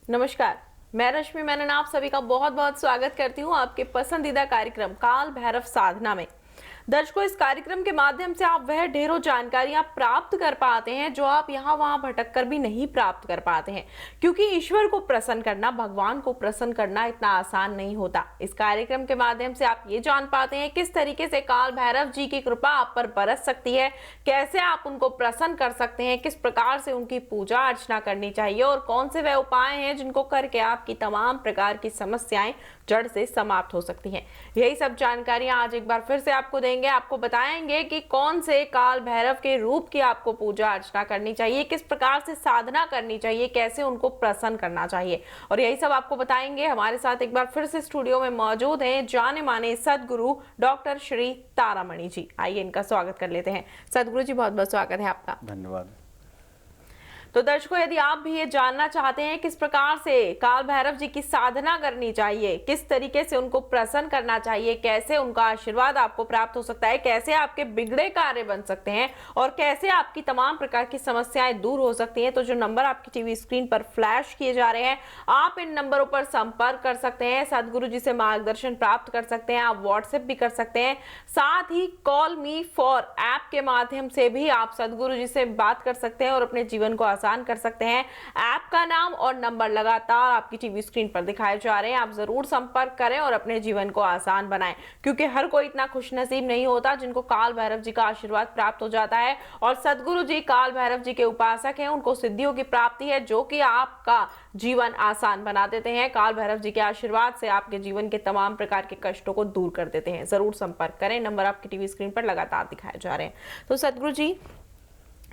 नमस्कार, मैं रश्मि मेनन आप सभी का बहुत बहुत स्वागत करती हूँ आपके पसंदीदा कार्यक्रम काल भैरव साधना में। दर्शकों, इस कार्यक्रम के माध्यम से आप वह ढेरों जानकारियां प्राप्त कर पाते हैं जो आप यहाँ वहां भटक कर भी नहीं प्राप्त कर पाते हैं, क्योंकि ईश्वर को प्रसन्न करना, भगवान को प्रसन्न करना इतना आसान नहीं होता। इस कार्यक्रम के माध्यम से आप ये जान पाते हैं किस तरीके से काल भैरव जी की कृपा आप पर बरस सकती है, कैसे आप उनको प्रसन्न कर सकते हैं, किस प्रकार से उनकी पूजा अर्चना करनी चाहिए और कौन से वह उपाय हैं जिनको करके आपकी तमाम प्रकार की समस्याएं जड़ से समाप्त हो सकती हैं। यही सब जानकारियां आज एक बार फिर से आपको देंगे, आपको बताएंगे कि कौन से काल भैरव के रूप की आपको पूजा अर्चना करनी चाहिए, किस प्रकार से साधना करनी चाहिए, कैसे उनको प्रसन्न करना चाहिए। और यही सब आपको बताएंगे। हमारे साथ एक बार फिर से स्टूडियो में मौजूद हैं जाने माने सदगुरु डॉक्टर श्री तारामणि जी। आइए इनका स्वागत कर लेते हैं। सदगुरु जी, बहुत बहुत स्वागत है आपका। धन्यवाद। तो दर्शकों, यदि आप भी ये जानना चाहते हैं किस प्रकार से काल भैरव जी की साधना करनी चाहिए, किस तरीके से उनको प्रसन्न करना चाहिए, कैसे उनका आशीर्वाद आपको प्राप्त हो सकता है, कैसे आपके बिगड़े कार्य बन सकते हैं और कैसे आपकी तमाम प्रकार की समस्याएं दूर हो सकती हैं, तो जो नंबर आपकी टीवी स्क्रीन पर फ्लैश किए जा रहे हैं, आप इन नंबरों पर संपर्क कर सकते हैं, सदगुरु जी से मार्गदर्शन प्राप्त कर सकते हैं, आप व्हाट्सएप भी कर सकते हैं। साथ ही कॉल मी फॉर ऐप के माध्यम से भी आप सदगुरु जी से बात कर सकते हैं और अपने जीवन को आसान कर सकते हैं। ऐप का नाम और नंबर लगातार आपकी टीवी स्क्रीन पर दिखाए जा रहे हैं। आप जरूर संपर्क करें और अपने जीवन को आसान बनाएं, क्योंकि हर कोई इतना खुशनसीब नहीं होता जिनको काल भैरव जी का आशीर्वाद प्राप्त हो जाता है। और सदगुरु जी काल भैरव जी के उपासक हैं, उनको सिद्धियों की प्राप्ति है जो कि आपका जीवन आसान बना देते हैं। काल भैरव जी के आशीर्वाद से आपके जीवन के तमाम प्रकार के कष्टों को दूर कर देते हैं। जरूर संपर्क करें, नंबर आपकी टीवी स्क्रीन पर लगातार दिखाए जा रहे हैं। तो सदगुरु जी,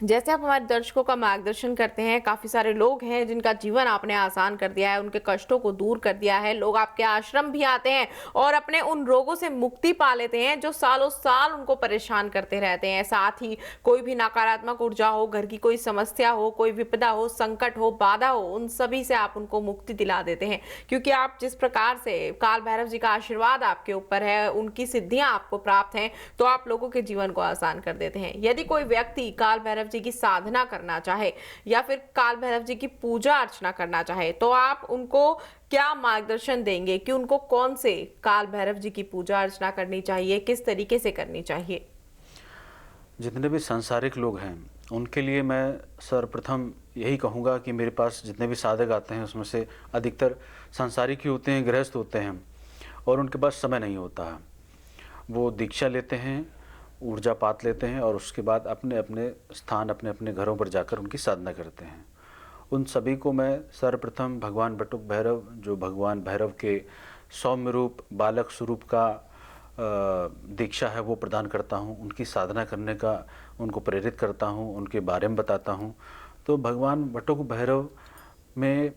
जैसे आप हमारे दर्शकों का मार्गदर्शन करते हैं, काफी सारे लोग हैं जिनका जीवन आपने आसान कर दिया है, उनके कष्टों को दूर कर दिया है। लोग आपके आश्रम भी आते हैं और अपने उन रोगों से मुक्ति पा लेते हैं जो सालों साल उनको परेशान करते रहते हैं। साथ ही कोई भी नकारात्मक ऊर्जा हो, घर की कोई समस्या हो, कोई विपदा हो, संकट हो, बाधा हो, उन सभी से आप उनको मुक्ति दिला देते हैं, क्योंकि आप जिस प्रकार से काल भैरव जी का आशीर्वाद आपके ऊपर है, उनकी सिद्धियां आपको प्राप्त हैं, तो आप लोगों के जीवन को आसान कर देते हैं। यदि कोई व्यक्ति काल भैरव जी की साधना करना चाहे या फिर काल भैरव जी की पूजा अर्चना करना चाहे, तो आप उनको क्या मार्गदर्शन देंगे कि उनको कौन से काल भैरव जी की पूजा अर्चना करनी चाहिए, किस तरीके से करनी चाहिए? जितने भी सांसारिक लोग हैं उनके लिए मैं सर्वप्रथम यही कहूँगा कि मेरे पास जितने भी साधक आते हैं उसमें से अधिकतर सांसारिक ही होते हैं, गृहस्थ होते हैं और उनके पास समय नहीं होता है। वो दीक्षा लेते हैं, ऊर्जा पात लेते हैं और उसके बाद अपने अपने स्थान, अपने अपने घरों पर जाकर उनकी साधना करते हैं। उन सभी को मैं सर्वप्रथम भगवान बटुक भैरव, जो भगवान भैरव के सौम्य रूप, बालक स्वरूप का दीक्षा है, वो प्रदान करता हूँ। उनकी साधना करने का उनको प्रेरित करता हूँ, उनके बारे में बताता हूँ। तो भगवान बटुक भैरव में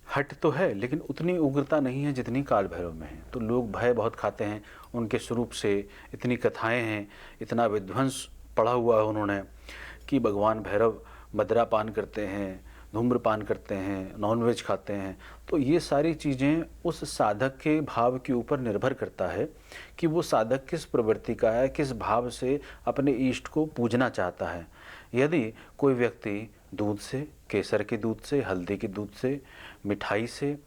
हट तो है लेकिन उतनी उग्रता नहीं है जितनी काल भैरव में है। तो लोग भय बहुत खाते हैं उनके स्वरूप से। इतनी कथाएं हैं, इतना विध्वंस पढ़ा हुआ है उन्होंने कि भगवान भैरव मदिरा पान करते हैं, धूम्रपान करते हैं, नॉनवेज खाते हैं। तो ये सारी चीज़ें उस साधक के भाव के ऊपर निर्भर करता है कि वो साधक किस प्रवृत्ति का है, किस भाव से अपने इष्ट को पूजना चाहता है। यदि कोई व्यक्ति दूध से, केसर के दूध से, हल्दी के दूध से, मिठाई से,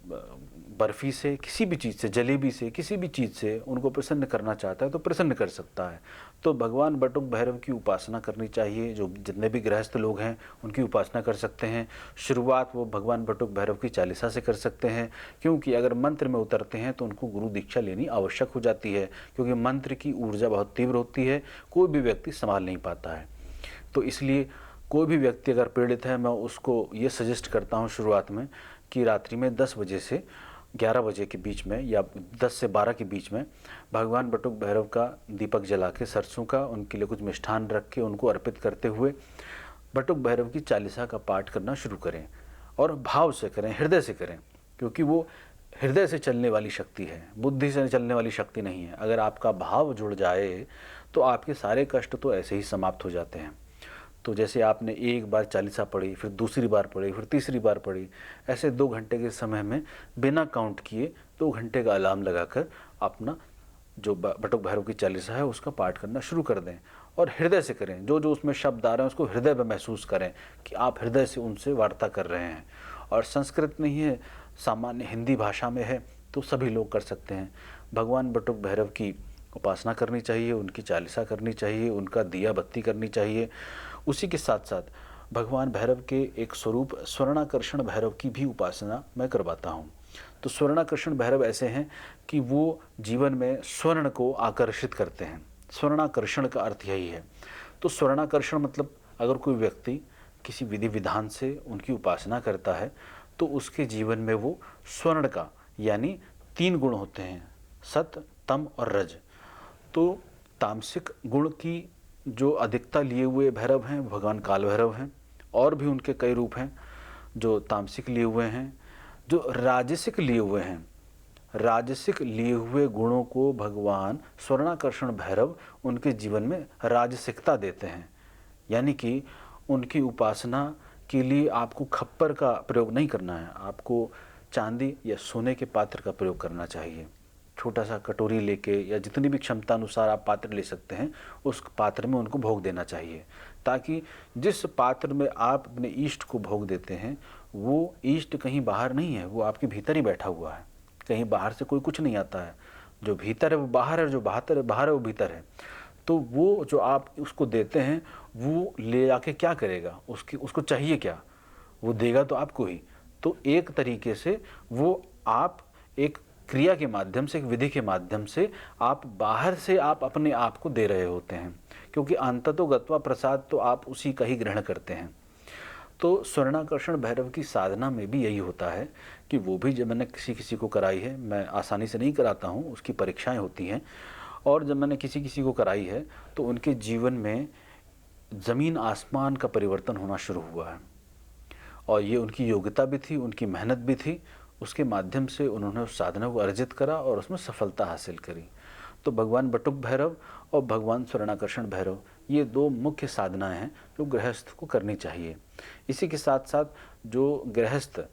बर्फ़ी से, किसी भी चीज़ से, जलेबी से, किसी भी चीज़ से उनको प्रसन्न करना चाहता है तो प्रसन्न कर सकता है। तो भगवान बटुक भैरव की उपासना करनी चाहिए। जो जितने भी गृहस्थ लोग हैं उनकी उपासना कर सकते हैं। शुरुआत वो भगवान बटुक भैरव की चालीसा से कर सकते हैं, क्योंकि अगर मंत्र में उतरते हैं तो उनको गुरु दीक्षा लेनी आवश्यक हो जाती है, क्योंकि मंत्र की ऊर्जा बहुत तीव्र होती है, कोई भी व्यक्ति संभाल नहीं पाता है। तो इसलिए कोई भी व्यक्ति अगर पीड़ित है, मैं उसको ये सजेस्ट करता हूँ शुरुआत में कि रात्रि में 10 बजे से 11 बजे के बीच में या 10 से 12 के बीच में भगवान बटुक भैरव का दीपक जला के, सरसों का, उनके लिए कुछ मिष्ठान रख के उनको अर्पित करते हुए बटुक भैरव की चालीसा का पाठ करना शुरू करें और भाव से करें, हृदय से करें, क्योंकि वो हृदय से चलने वाली शक्ति है, बुद्धि से चलने वाली शक्ति नहीं है। अगर आपका भाव जुड़ जाए तो आपके सारे कष्ट तो ऐसे ही समाप्त हो जाते हैं। तो जैसे आपने एक बार चालीसा पढ़ी, फिर दूसरी बार पढ़ी, फिर तीसरी बार पढ़ी, ऐसे 2 घंटे के समय में बिना काउंट किए 2 घंटे का अलार्म लगाकर अपना जो बटुक भैरव की चालीसा है उसका पाठ करना शुरू कर दें और हृदय से करें। जो जो उसमें शब्द आ रहे हैं उसको हृदय में महसूस करें कि आप हृदय से उनसे वार्ता कर रहे हैं। और संस्कृत नहीं है, सामान्य हिंदी भाषा में है, तो सभी लोग कर सकते हैं। भगवान बटुक भैरव की उपासना करनी चाहिए, उनकी चालीसा करनी चाहिए, उनका दिया बत्ती करनी चाहिए। उसी के साथ साथ भगवान भैरव के एक स्वरूप स्वर्णाकर्षण भैरव की भी उपासना मैं करवाता हूँ। तो स्वर्णाकर्षण भैरव ऐसे हैं कि वो जीवन में स्वर्ण को आकर्षित करते हैं। स्वर्णाकर्षण का अर्थ यही है। तो स्वर्णाकर्षण मतलब अगर कोई व्यक्ति किसी विधि विधान से उनकी उपासना करता है तो उसके जीवन में वो स्वर्ण का यानी 3 गुण होते हैं, सत, तम और रज। तो तामसिक गुण की जो अधिकता लिए हुए भैरव हैं भगवान काल भैरव हैं, और भी उनके कई रूप हैं जो तामसिक लिए हुए हैं। जो राजसिक लिए हुए हैं, राजसिक लिए हुए गुणों को भगवान स्वर्णाकर्षण भैरव उनके जीवन में राजसिकता देते हैं। यानी कि उनकी उपासना के लिए आपको खप्पर का प्रयोग नहीं करना है, आपको चांदी या सोने के पात्र का प्रयोग करना चाहिए। छोटा सा कटोरी लेके या जितनी भी क्षमता अनुसार आप पात्र ले सकते हैं उस पात्र में उनको भोग देना चाहिए, ताकि जिस पात्र में आप अपने इष्ट को भोग देते हैं वो इष्ट कहीं बाहर नहीं है, वो आपके भीतर ही बैठा हुआ है। कहीं बाहर से कोई कुछ नहीं आता है, जो भीतर है वो बाहर है, जो बाहर है वो भीतर है। तो वो जो आप उसको देते हैं वो ले आके क्या करेगा, उसको चाहिए क्या, वो देगा तो आपको ही। तो एक तरीके से वो आप एक क्रिया के माध्यम से, एक विधि के माध्यम से आप बाहर से आप अपने आप को दे रहे होते हैं, क्योंकि अंततो गत्वा प्रसाद तो आप उसी का ही ग्रहण करते हैं। तो स्वर्णाकर्षण भैरव की साधना में भी यही होता है कि वो भी जब मैंने किसी को कराई है, मैं आसानी से नहीं कराता हूँ, उसकी परीक्षाएं होती हैं, और जब मैंने किसी को कराई है तो उनके जीवन में ज़मीन आसमान का परिवर्तन होना शुरू हुआ है। और ये उनकी योग्यता भी थी, उनकी मेहनत भी थी, उसके माध्यम से उन्होंने उस साधना को अर्जित करा और उसमें सफलता हासिल करी। तो भगवान बटुक भैरव और भगवान स्वर्णाकर्षण भैरव ये 2 मुख्य साधनाएं हैं जो गृहस्थ को करनी चाहिए। इसी के साथ साथ जो गृहस्थ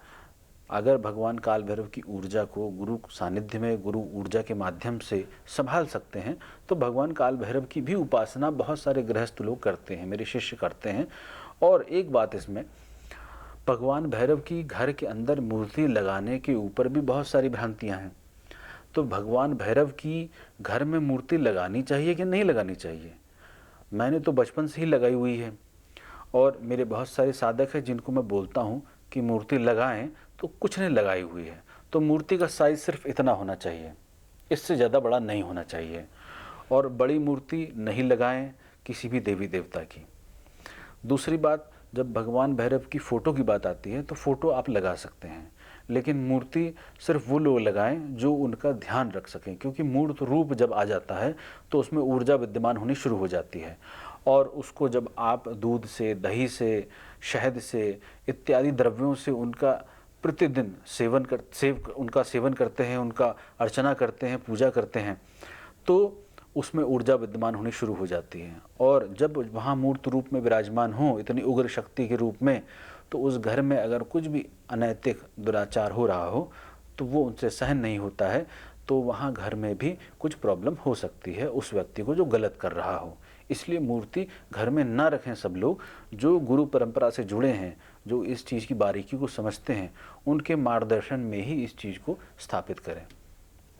अगर भगवान काल भैरव की ऊर्जा को गुरु सानिध्य में, गुरु ऊर्जा के माध्यम से संभाल सकते हैं, तो भगवान काल भैरव की भी उपासना बहुत सारे गृहस्थ लोग करते हैं, मेरे शिष्य करते हैं। और एक बात इसमें, भगवान भैरव की घर के अंदर मूर्ति लगाने के ऊपर भी बहुत सारी भ्रांतियां हैं। तो भगवान भैरव की घर में मूर्ति लगानी चाहिए कि नहीं लगानी चाहिए? मैंने तो बचपन से ही लगाई हुई है, और मेरे बहुत सारे साधक हैं जिनको मैं बोलता हूँ कि मूर्ति लगाएं, तो कुछ नहीं लगाई हुई है। तो मूर्ति का साइज सिर्फ इतना होना चाहिए, इससे ज़्यादा बड़ा नहीं होना चाहिए। और बड़ी मूर्ति नहीं लगाएं किसी भी देवी देवता की। दूसरी बात, जब भगवान भैरव की फ़ोटो की बात आती है तो फ़ोटो आप लगा सकते हैं, लेकिन मूर्ति सिर्फ वो लोग लगाएं जो उनका ध्यान रख सकें, क्योंकि मूर्त रूप जब आ जाता है तो उसमें ऊर्जा विद्यमान होनी शुरू हो जाती है। और उसको जब आप दूध से, दही से, शहद से इत्यादि द्रव्यों से उनका प्रतिदिन उनका सेवन करते हैं, उनका अर्चना करते हैं, पूजा करते हैं, तो उसमें ऊर्जा विद्यमान होनी शुरू हो जाती है। और जब वहाँ मूर्त रूप में विराजमान हो इतनी उग्र शक्ति के रूप में, तो उस घर में अगर कुछ भी अनैतिक दुराचार हो रहा हो तो वो उनसे सहन नहीं होता है, तो वहाँ घर में भी कुछ प्रॉब्लम हो सकती है उस व्यक्ति को जो गलत कर रहा हो। इसलिए मूर्ति घर में ना रखें सब लोग। जो गुरु परंपरा से जुड़े हैं, जो इस चीज़ की बारीकी को समझते हैं, उनके मार्गदर्शन में ही इस चीज़ को स्थापित करें।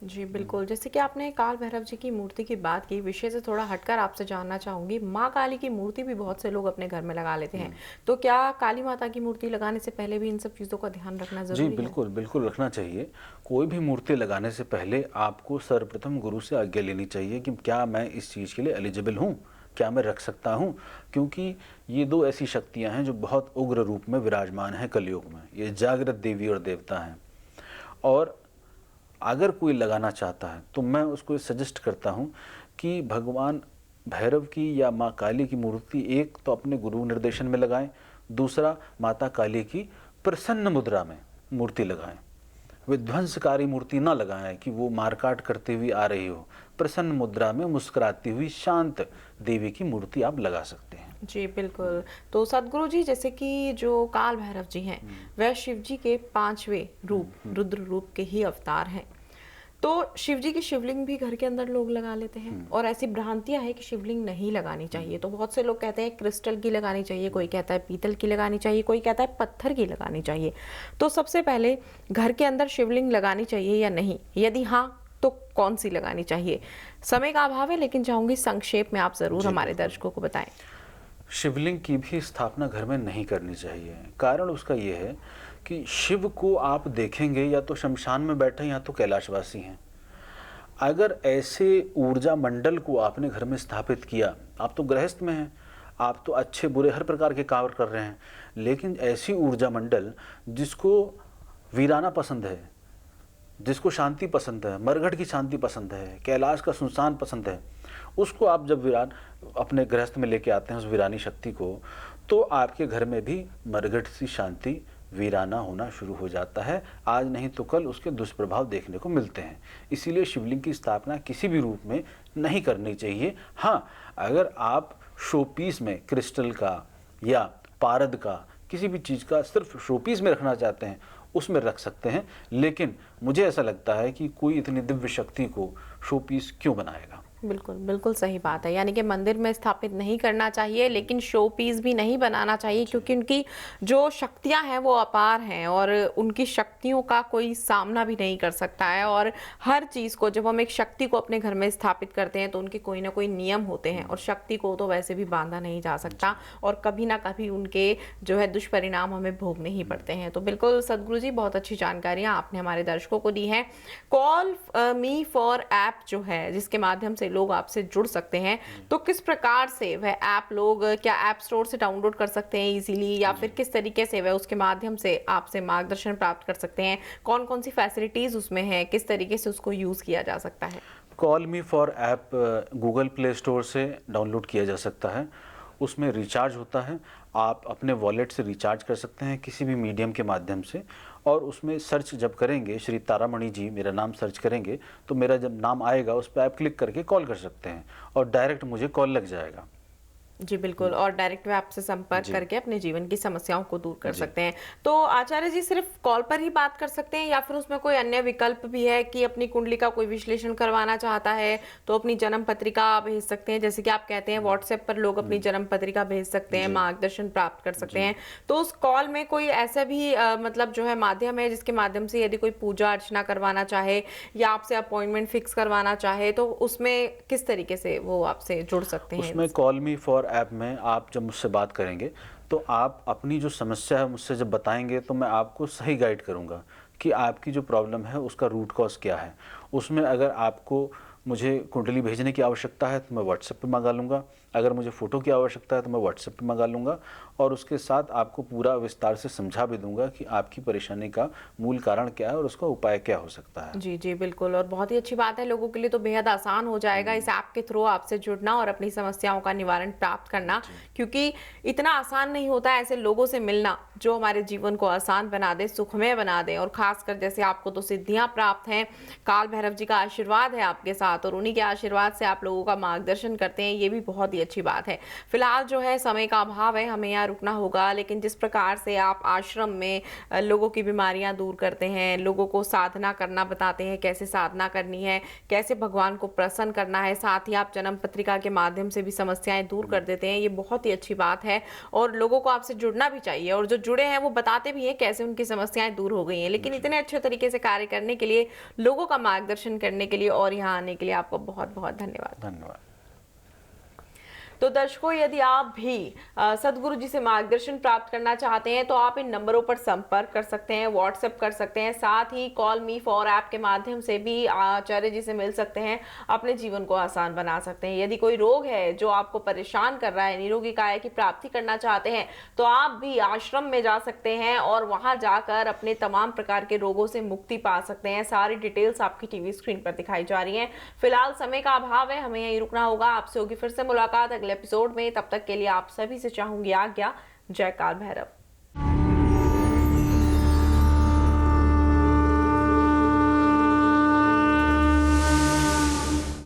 जी बिल्कुल, जैसे कि आपने काल भैरव जी की मूर्ति की बात की, विषय से थोड़ा हटकर आपसे जानना चाहूंगी, माँ काली की मूर्ति भी बहुत से लोग अपने घर में लगा लेते हैं, तो क्या काली माता की मूर्ति लगाने से पहले भी इन सब चीज़ों का ध्यान रखना जरूरी है? जी बिल्कुल, बिल्कुल रखना चाहिए। कोई भी मूर्ति लगाने से पहले आपको सर्वप्रथम गुरु से आज्ञा लेनी चाहिए कि क्या मैं इस चीज़ के लिए एलिजिबल हूँ, क्या मैं रख सकता हूँ, क्योंकि ये 2 ऐसी शक्तियाँ हैं जो बहुत उग्र रूप में विराजमान हैं कलयुग में। ये जागृत देवी और देवता हैं, और अगर कोई लगाना चाहता है तो मैं उसको सजेस्ट करता हूँ कि भगवान भैरव की या माँ काली की मूर्ति एक तो अपने गुरु निर्देशन में लगाएं, दूसरा माता काली की प्रसन्न मुद्रा में मूर्ति लगाएं। विध्वंसकारी मूर्ति ना लगाएं कि वो मारकाट करते हुए आ रही हो। प्रसन्न मुद्रा में मुस्कुराती हुई शांत देवी की मूर्ति आप लगा सकते हैं। जी बिल्कुल। तो सदगुरु जी, जैसे कि जो काल भैरव जी हैं वह शिव जी के 5वें रूप रुद्र रूप के ही अवतार हैं, तो शिव जी की शिवलिंग भी घर के अंदर लोग लगा लेते हैं और ऐसी भ्रांतियां है कि शिवलिंग नहीं लगानी चाहिए। तो बहुत से लोग कहते हैं क्रिस्टल की लगानी चाहिए, कोई कहता है पीतल की लगानी चाहिए, कोई कहता है पत्थर की लगानी चाहिए। तो सबसे पहले घर के अंदर शिवलिंग लगानी चाहिए या नहीं, यदि हाँ तो कौन सी लगानी चाहिए? समय का अभाव है लेकिन चाहूंगी संक्षेप में आप जरूर हमारे दर्शकों को बताएं। शिवलिंग की भी स्थापना घर में नहीं करनी चाहिए। कारण उसका ये है कि शिव को आप देखेंगे या तो शमशान में बैठे या तो कैलाशवासी हैं। अगर ऐसे ऊर्जा मंडल को आपने घर में स्थापित किया, आप तो गृहस्थ में हैं, आप तो अच्छे बुरे हर प्रकार के कार्य कर रहे हैं, लेकिन ऐसी ऊर्जा मंडल जिसको वीराना पसंद है, जिसको शांति पसंद है, मरघट की शांति पसंद है, कैलाश का सुनसान पसंद है, उसको आप जब वीरान अपने गृहस्थ में लेके आते हैं उस वीरानी शक्ति को, तो आपके घर में भी मरघट सी शांति वीराना होना शुरू हो जाता है। आज नहीं तो कल उसके दुष्प्रभाव देखने को मिलते हैं। इसीलिए शिवलिंग की स्थापना किसी भी रूप में नहीं करनी चाहिए। हाँ, अगर आप शोपीस में क्रिस्टल का या पारद का किसी भी चीज़ का सिर्फ शोपीस में रखना चाहते हैं, उसमें रख सकते हैं, लेकिन मुझे ऐसा लगता है कि कोई इतनी दिव्य शक्ति को शोपीस क्यों बनाएगा। बिल्कुल बिल्कुल सही बात है। यानी कि मंदिर में स्थापित नहीं करना चाहिए, लेकिन शो पीस भी नहीं बनाना चाहिए, क्योंकि उनकी जो शक्तियां हैं वो अपार हैं और उनकी शक्तियों का कोई सामना भी नहीं कर सकता है। और हर चीज़ को जब हम एक शक्ति को अपने घर में स्थापित करते हैं तो उनके कोई ना कोई नियम होते हैं और शक्ति को तो वैसे भी बांधा नहीं जा सकता और कभी ना कभी उनके जो है दुष्परिणाम हमें भोगने ही पड़ते हैं। तो बिल्कुल सदगुरु जी, बहुत अच्छी जानकारियाँ आपने हमारे दर्शकों को दी हैं। कॉल मी फॉर ऐप जो है, जिसके माध्यम से लोग आपसे जुड़ सकते हैं, तो किस प्रकार से वह ऐप लोग क्या ऐप स्टोर से डाउनलोड कर सकते हैं इजीली, या फिर किस तरीके से वह उसके माध्यम से आपसे मार्गदर्शन प्राप्त कर सकते हैं? कौन कौन सी फैसिलिटीज उसमें है, किस तरीके से उसको यूज किया जा सकता है? Call me for app Google play store से डाउनलोड किया जा सकता है। उसमें रिचार्ज होता है, आप अपने वॉलेट से रिचार्ज कर सकते हैं किसी भी मीडियम के माध्यम से, और उसमें सर्च जब करेंगे श्री तारामणि जी मेरा नाम सर्च करेंगे तो मेरा जब नाम आएगा उस पर आप क्लिक करके कॉल कर सकते हैं और डायरेक्ट मुझे कॉल लग जाएगा। जी बिल्कुल, और डायरेक्ट वे आपसे संपर्क करके अपने जीवन की समस्याओं को दूर कर सकते हैं। तो आचार्य जी, सिर्फ कॉल पर ही बात कर सकते हैं या फिर उसमें कोई अन्य विकल्प भी है कि अपनी कुंडली का कोई विश्लेषण करवाना चाहता है तो अपनी जन्म पत्रिका भेज सकते हैं? जैसे कि आप कहते हैं व्हाट्सएप पर लोग अपनी जन्म पत्रिका भेज सकते हैं, मार्गदर्शन प्राप्त कर सकते हैं, तो उस कॉल में कोई ऐसा भी मतलब जो है माध्यम है जिसके माध्यम से यदि कोई पूजा अर्चना करवाना चाहे या आपसे अपॉइंटमेंट फिक्स करवाना चाहे तो उसमें किस तरीके से वो आपसे जुड़ सकते हैं? उसमें कॉल मी फॉर ऐप में आप जब मुझसे बात करेंगे तो आप अपनी जो समस्या है मुझसे जब बताएंगे तो मैं आपको सही गाइड करूंगा कि आपकी जो प्रॉब्लम है उसका रूट कॉज क्या है। उसमें अगर आपको मुझे कुंडली भेजने की आवश्यकता है तो मैं व्हाट्सएप पे मंगा लूँगा, अगर मुझे फ़ोटो की आवश्यकता है तो मैं व्हाट्सएप पे मंगा लूँगा, और उसके साथ आपको पूरा विस्तार से समझा भी दूंगा कि आपकी परेशानी का मूल कारण क्या है और उसका उपाय क्या हो सकता है। जी जी बिल्कुल, और बहुत ही अच्छी बात है, लोगों के लिए तो बेहद आसान हो जाएगा इस ऐप के थ्रू आपसे जुड़ना और अपनी समस्याओं का निवारण प्राप्त करना, क्योंकि इतना आसान नहीं होता है ऐसे लोगों से मिलना जो हमारे जीवन को आसान बना दे, सुखमय बना दे। और खासकर जैसे आपको तो सिद्धियां प्राप्त हैं, काल भैरव जी का आशीर्वाद है आपके साथ और उन्हीं के आशीर्वाद से आप लोगों का मार्गदर्शन करते हैं, ये भी बहुत ही अच्छी बात है। फिलहाल जो है समय का अभाव है, हमें यहाँ रुकना होगा, लेकिन जिस प्रकार से आप आश्रम में लोगों की बीमारियां दूर करते हैं, लोगों को साधना करना बताते हैं, कैसे साधना करनी है, कैसे भगवान को प्रसन्न करना है, साथ ही आप जन्म पत्रिका के माध्यम से भी समस्याएं दूर कर देते हैं, ये बहुत ही अच्छी बात है और लोगों को आपसे जुड़ना भी चाहिए। और जो जुड़े हैं वो बताते भी हैं कैसे उनकी समस्याएं दूर हो गई हैं। लेकिन इतने अच्छे तरीके से कार्य करने के लिए, लोगों का मार्गदर्शन करने के लिए और यहाँ आने के लिए आपको बहुत बहुत धन्यवाद। धन्यवाद। तो दर्शकों, यदि आप भी सदगुरु जी से मार्गदर्शन प्राप्त करना चाहते हैं तो आप इन नंबरों पर संपर्क कर सकते हैं, व्हाट्सएप कर सकते हैं, साथ ही कॉल मी फॉर ऐप के माध्यम से भी आचार्य जी से मिल सकते हैं, अपने जीवन को आसान बना सकते हैं। यदि कोई रोग है जो आपको परेशान कर रहा है, निरोगी काया की प्राप्ति करना चाहते हैं, तो आप भी आश्रम में जा सकते हैं और वहां जाकर अपने तमाम प्रकार के रोगों से मुक्ति पा सकते हैं। सारी डिटेल्स आपकी टीवी स्क्रीन पर दिखाई जा रही हैं। फिलहाल समय का अभाव है, हमें यहीं रुकना होगा। आपसे होगी फिर से मुलाकात अगले एपिसोड में। तब तक के लिए आप सभी से चाहूंगी आज्ञा। जय काल भैरव।